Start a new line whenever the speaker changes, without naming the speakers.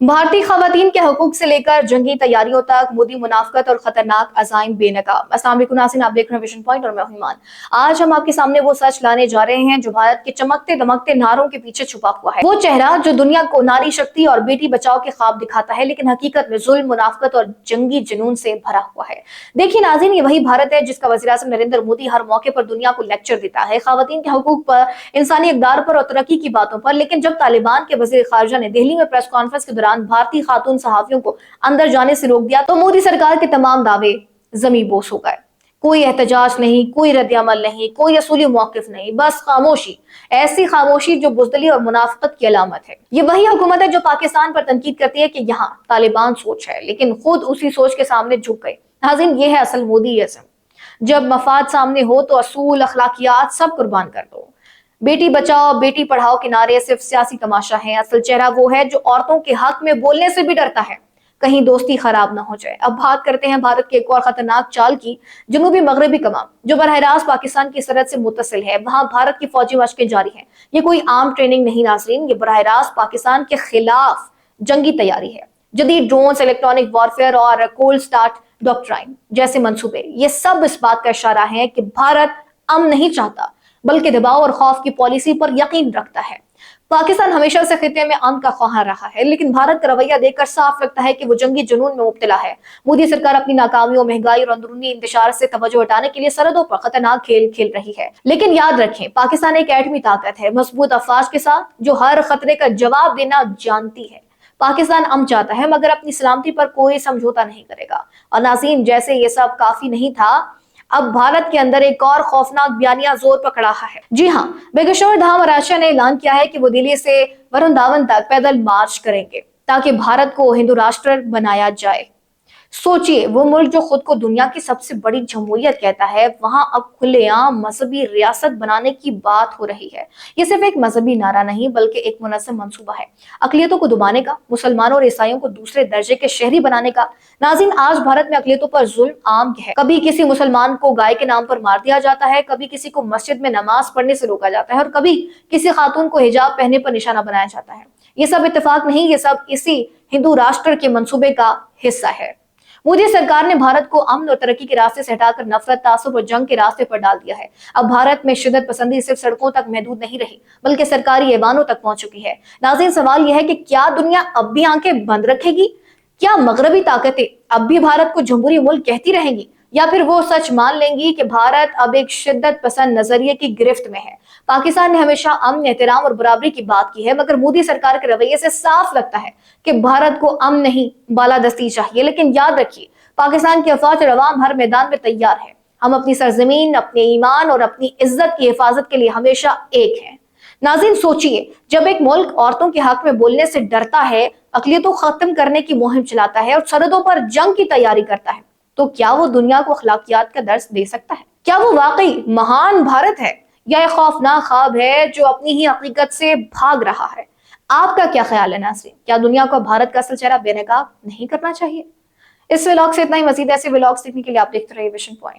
भारतीय खवातीन के हकूक से लेकर जंगी तैयारियों तक मोदी मुनाफकत और खतरनाक अज़ाइम बेनकाब। अस्सलाम वालेकुम नाज़रीन, आप देख रहे हैं विजन पॉइंट और मैं हूं ईमान। आज हम आपके सामने वो सच लाने जा रहे हैं जो भारत के चमकते दमकते नारों के पीछे छुपा हुआ है। वो चेहरा जो दुनिया को नारी शक्ति और बेटी बचाओ के ख्वाब दिखाता है, लेकिन हकीकत में जुल्म, मुनाफकत और जंगी जुनून से भरा हुआ है। देखिए नाज़रीन, ये वही भारत है जिसका वज़ीर आज़म नरेंद्र मोदी हर मौके पर दुनिया को लेक्चर देता है खवातीन के हकूक पर, इंसानी इक़दार पर और तरक्की की बातों पर। लेकिन जब तालिबान के वज़ीर ख़ारिजा ने दिल्ली में प्रेस कॉन्फ्रेंस के दौरान भारतीय खातून सहाफियों को अंदर जाने से रोक दिया, तो मोदी सरकार के तमाम दावे ज़मीं बोस हो गए। कोई एहतजाज नहीं, कोई रद्द-ए-अमल नहीं, कोई असूली मौक़िफ़ नहीं, बस खामोशी। ऐसी खामोशी जो बुज़दिली और मुनाफ़िक़त की अलामत है। ये वही हुकूमत है जो पाकिस्तान पर तनकीद करती है कि यहाँ तालिबान सोच है, लेकिन खुद उसी सोच के सामने झुक गई। नाज़रीन, ये है असल मोदीइज़्म। जब मफाद सामने हो तो असूल, अखलाकियात सब कुर्बान कर दो। बेटी बचाओ, बेटी पढ़ाओ के नारे सिर्फ सियासी तमाशा है। असल चेहरा वो है जो औरतों के हक में बोलने से भी डरता है, कहीं दोस्ती खराब ना हो जाए। अब बात करते हैं भारत के एक और खतरनाक चाल की, जनूबी मगरबी कमान, जो बरह रास्त पाकिस्तान की सरहद से मुत्तसिल है। वहां भारत की फौजी मशकें जारी हैं। ये कोई आम ट्रेनिंग नहीं नाज़रीन, ये बरह रास्त पाकिस्तान के खिलाफ जंगी तैयारी है। जदीद ड्रोन्स, इलेक्ट्रॉनिक वॉरफेयर और कोल्ड स्टार्ट डॉक्ट्राइन जैसे मंसूबे, ये सब इस बात का इशारा है कि भारत अमन नहीं चाहता, बल्कि दबाव और खौफ की पॉलिसी पर यकीन रखता है। पाकिस्तान हमेशा से खिते में अमन का ख्वाह रहा है, लेकिन भारत का रवैया देखकर साफ लगता है कि वो जंगी जुनून में मुब्तला है। मोदी सरकार अपनी नाकामियों, महंगाई और अंदरूनी इंतशार से तवज्जो हटाने के लिए सरहदों पर खतरनाक खेल खेल रही है। लेकिन याद रखें, पाकिस्तान एक एटमी ताकत है, मजबूत अफवाज के साथ, जो हर खतरे का जवाब देना जानती है। पाकिस्तान अमन चाहता है, मगर अपनी सलामती पर कोई समझौता नहीं करेगा। और नाज़रीन, जैसे ये सब काफी नहीं था, अब भारत के अंदर एक और खौफनाक बयानिया जोर पकड़ रहा है। जी हाँ, बेगशोर धाम आराशिया ने ऐलान किया है कि वो दिल्ली से वरुंदावन तक पैदल मार्च करेंगे ताकि भारत को हिंदू राष्ट्र बनाया जाए। सोचिए, वो मुल्क जो खुद को दुनिया की सबसे बड़ी जमहूरियत कहता है, वहां अब खुलेआम मजहबी रियासत बनाने की बात हो रही है। ये सिर्फ एक मजहबी नारा नहीं, बल्कि एक मुनज़्ज़म मंसूबा है, अक़लियतों को दबाने का, मुसलमानों और ईसाइयों को दूसरे दर्जे के शहरी बनाने का। नाज़रीन, आज भारत में अक़लियतों पर जुल्म आम है। कभी किसी मुसलमान को गाय के नाम पर मार दिया जाता है, कभी किसी को मस्जिद में नमाज पढ़ने से रोका जाता है, और कभी किसी खातून को हिजाब पहनने पर निशाना बनाया जाता है। ये सब इत्तेफाक नहीं, ये सब इसी हिंदू राष्ट्र के मंसूबे का हिस्सा है। मोदी सरकार ने भारत को अमन और तरक्की के रास्ते से हटाकर नफरत, तासुब और जंग के रास्ते पर डाल दिया है। अब भारत में शिद्दत पसंदी सिर्फ सड़कों तक महदूद नहीं रही, बल्कि सरकारी ऐवानों तक पहुंच चुकी है। नाज़रीन, सवाल यह है कि क्या दुनिया अब भी आंखें बंद रखेगी? क्या मगरबी ताकतें अब भी भारत को जमहूरी मुल्क कहती रहेंगी, या फिर वो सच मान लेंगी कि भारत अब एक शिद्दत पसंद नजरिए की गिरफ्त में है? पाकिस्तान ने हमेशा अमन, एहतराम और बराबरी की बात की है, मगर मोदी सरकार के रवैये से साफ लगता है कि भारत को अमन नहीं, बालादस्ती चाहिए। लेकिन याद रखिए, पाकिस्तान की अफवाज और अवाम हर मैदान में तैयार है। हम अपनी सरजमीन, अपने ईमान और अपनी इज्जत की हिफाजत के लिए हमेशा एक हैं। नाज़रीन, सोचिए, जब एक मुल्क औरतों के हक में बोलने से डरता है, अक़लियतों को खत्म करने की मुहिम चलाता है और सरहदों पर जंग की तैयारी करता है, तो क्या वो दुनिया को अखलाकियात का दर्स दे सकता है? क्या वो वाकई महान भारत है, या एक खौफनाक ख्वाब है जो अपनी ही हकीकत से भाग रहा है? आपका क्या ख्याल है नाज़रीन? क्या दुनिया को भारत का असल चेहरा बेनकाब नहीं करना चाहिए? इस व्लॉग से इतना ही। मजीद ऐसे व्लॉग्स देखने के लिए आप देखते रहिए विजन पॉइंट।